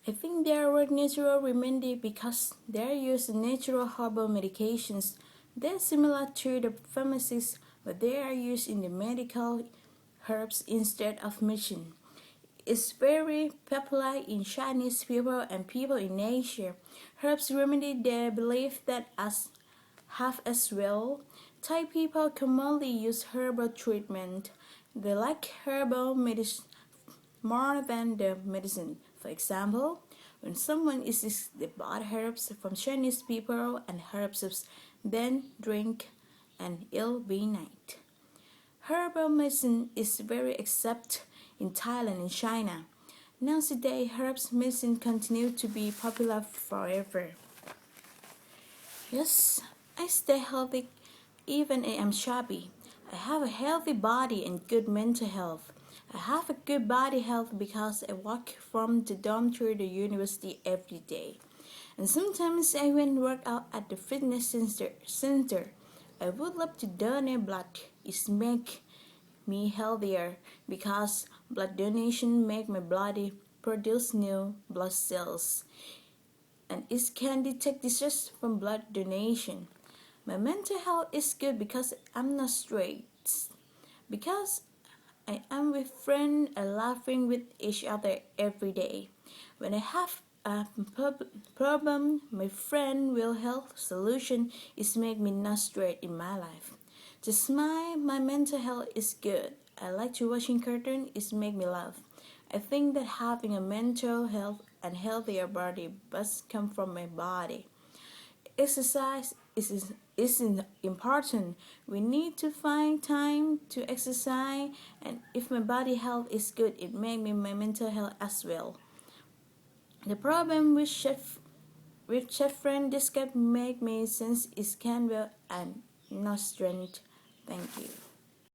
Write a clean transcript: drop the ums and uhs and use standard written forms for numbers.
I think they are natural remedy because they use natural herbal medications. They're similar to the pharmacies, but they are used in the medical herbs instead of medicine. It's very popular in Chinese people and people in Asia. Herbs remedy they believe that as have as well. Thai people commonly use herbal treatment. They like herbal medicine more than the medicine. For example, when someone is sick, they bought herbs from Chinese people and herb soups, then drink and it'll be night. Herbal medicine is very accepted in Thailand and China. Nowadays, herbs medicine continue to be popular forever. Yes, I stay healthy even I am chubby. I have a healthy body and good mental health. I have a good body health because I walk from the dorm to the university every day. And sometimes I even work out at the fitness center. I would love to donate blood. It makes me healthier because blood donation make my body produce new blood cells and it can detect disease from blood donation. My mental health is good because I'm not stressed. Because I am with friends and laughing with each other every day. When I have a problem, my friend will help solution is make me not straight in my life. To smile, my mental health is good. I like to watching cartoon, it make me laugh. I think that having a mental health and healthier body must come from my body. Exercise is important. We need to find time to exercise, and if my body health is good, it make me my mental health as well. The problem with chef friend this can make me sense is can well and not strength. Thank you.